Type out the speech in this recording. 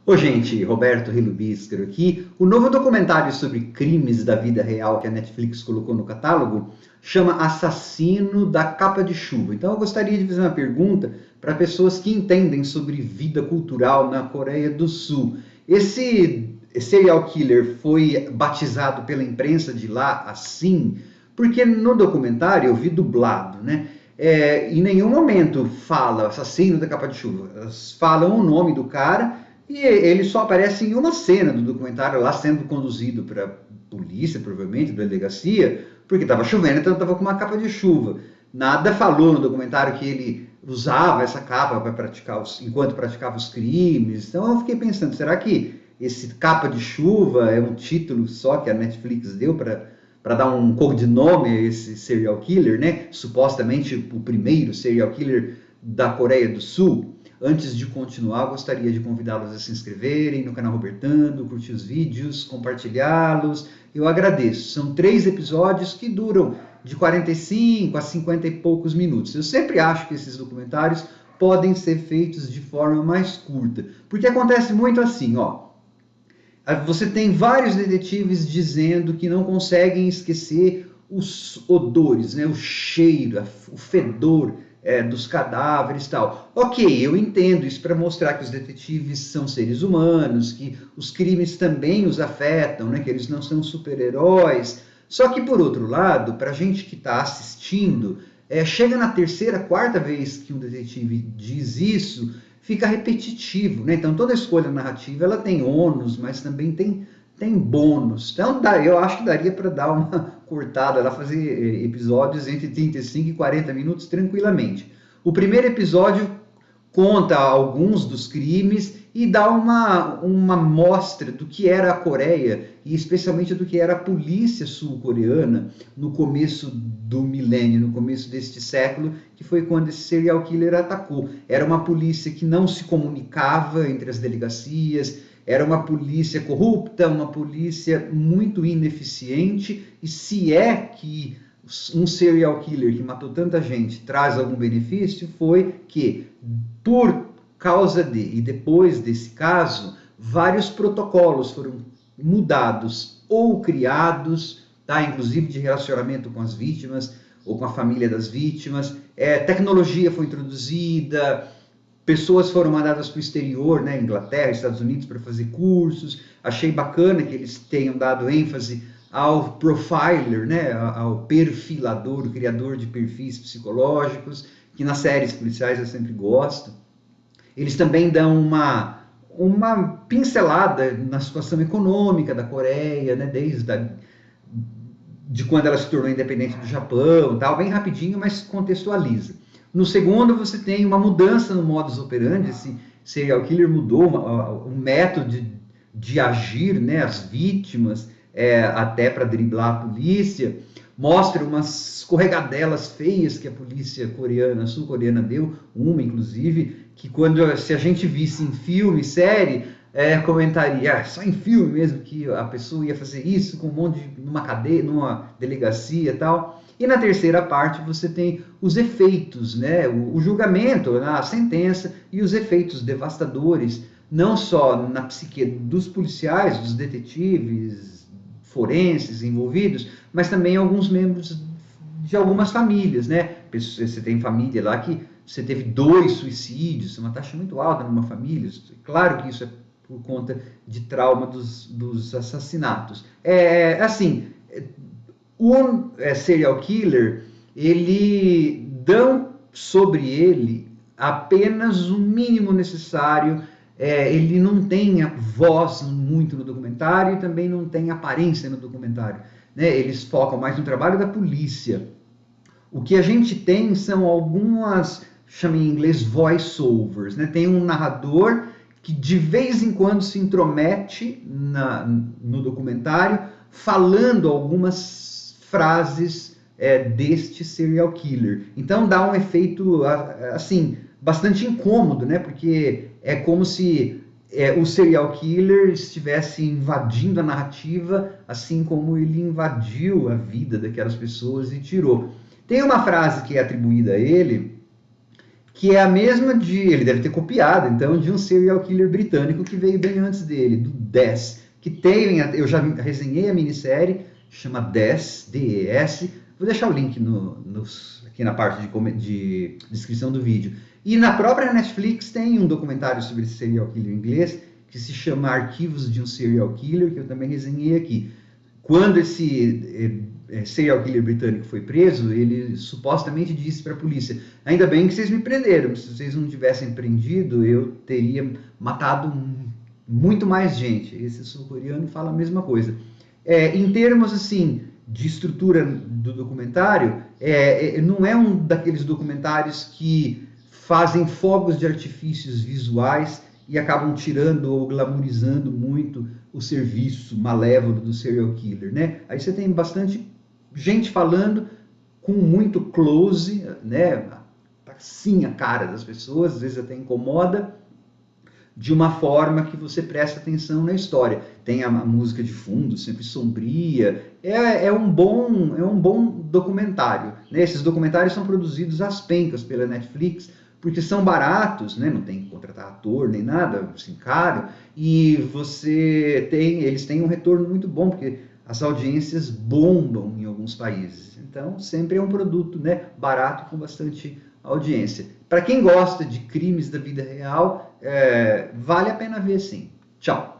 Ô gente, Roberto Rilubiscaro aqui. O novo documentário sobre crimes da vida real que a Netflix colocou no catálogo chama Assassino da Capa de Chuva. Então eu gostaria de fazer uma pergunta para pessoas que entendem sobre vida cultural na Coreia do Sul. Esse serial killer foi batizado pela imprensa de lá assim, porque no documentário eu vi dublado, né? Em nenhum momento fala assassino da capa de chuva. Elas falam o nome do cara e ele só aparece em uma cena do documentário lá sendo conduzido para polícia, provavelmente, da delegacia, porque estava chovendo, então estava com uma capa de chuva. Nada falou no documentário que ele usava essa capa para enquanto praticava os crimes. Então eu fiquei pensando, será que esse capa de chuva é um título só que a Netflix deu para dar um codinome a esse serial killer, né? Supostamente o primeiro serial killer da Coreia do Sul? Antes de continuar, gostaria de convidá-los a se inscreverem no canal Robertando, curtir os vídeos, compartilhá-los. Eu agradeço. São 3 episódios que duram de 45 a 50 e poucos minutos. Eu sempre acho que esses documentários podem ser feitos de forma mais curta, porque acontece muito assim, ó. Você tem vários detetives dizendo que não conseguem esquecer os odores, né? O cheiro, o fedor dos cadáveres e tal. Ok, eu entendo isso para mostrar que os detetives são seres humanos, que os crimes também os afetam, né? Que eles não são super-heróis. Só que, por outro lado, para a gente que está assistindo, chega na terceira, quarta vez que um detetive diz isso, fica repetitivo, né? Então toda escolha narrativa ela tem ônus, mas também tem bônus. Então eu acho que daria para dar uma cortada lá, fazer episódios entre 35 e 40 minutos tranquilamente. O primeiro episódio conta alguns dos crimes e dá uma mostra do que era a Coreia e especialmente do que era a polícia sul-coreana no começo do milênio, no começo deste século, que foi quando esse serial killer atacou. Era uma polícia que não se comunicava entre as delegacias, era uma polícia corrupta, uma polícia muito ineficiente, e se é que um serial killer que matou tanta gente traz algum benefício, foi que, por causa e depois desse caso, vários protocolos foram mudados ou criados, tá? Inclusive de relacionamento com as vítimas ou com a família das vítimas. Tecnologia foi introduzida, pessoas foram mandadas para o exterior, né? Inglaterra, Estados Unidos, para fazer cursos. Achei bacana que eles tenham dado ênfase ao profiler, né? Ao perfilador, o criador de perfis psicológicos, que nas séries policiais eu sempre gosto. Eles também dão uma pincelada na situação econômica da Coreia, né, de quando ela se tornou independente do Japão, tal, bem rapidinho, mas contextualiza. No segundo, você tem uma mudança no modus operandi, esse serial killer mudou o método de agir, né, as vítimas, até para driblar a polícia. Mostra umas escorregadelas feias que a polícia coreana, sul-coreana deu, uma inclusive, que se a gente visse em filme, série, comentaria, só em filme mesmo que a pessoa ia fazer isso com um monte numa cadeia, numa delegacia e tal. E na terceira parte você tem os efeitos, né? O julgamento, a sentença e os efeitos devastadores, não só na psique dos policiais, dos detetives, forenses envolvidos, mas também alguns membros de algumas famílias, né? Você tem família lá que você teve 2 suicídios, uma taxa muito alta numa família. Claro que isso é por conta de trauma dos assassinatos. Assim, o serial killer, ele dão sobre ele apenas o mínimo necessário. Ele não tem a voz muito no documentário e também não tem aparência no documentário, né? Eles focam mais no trabalho da polícia. O que a gente tem são algumas, chama em inglês voice-overs, né? Tem um narrador que de vez em quando se intromete no documentário, falando algumas frases deste serial killer. Então dá um efeito assim bastante incômodo, né? Porque é como se o serial killer estivesse invadindo a narrativa, assim como ele invadiu a vida daquelas pessoas e tirou. Tem uma frase que é atribuída a ele, que é a mesma ele deve ter copiado, então, de um serial killer britânico que veio bem antes dele, do Des, que tem, eu já resenhei a minissérie, chama Des, D-E-S, vou deixar o link aqui na parte de descrição do vídeo. E na própria Netflix tem um documentário sobre esse serial killer inglês, que se chama Arquivos de um Serial Killer, que eu também resenhei aqui. Quando esse serial killer britânico foi preso, ele supostamente disse para a polícia: ainda bem que vocês me prenderam, se vocês não tivessem prendido, eu teria matado muito mais gente. Esse sul-coreano fala a mesma coisa. Em termos assim de estrutura do documentário, não é um daqueles documentários que fazem fogos de artifícios visuais e acabam tirando ou glamourizando muito o serviço malévolo do serial killer, né? Aí você tem bastante gente falando com muito close, né? Assim a cara das pessoas, às vezes até incomoda, de uma forma que você presta atenção na história. Tem a música de fundo, sempre sombria. É um bom documentário, né? Esses documentários são produzidos às pencas pela Netflix, porque são baratos, né? Não tem que contratar ator nem nada, assim, caro, e eles têm um retorno muito bom, porque as audiências bombam em alguns países. Então, sempre é um produto, né, barato com bastante audiência. Para quem gosta de crimes da vida real, vale a pena ver sim. Tchau!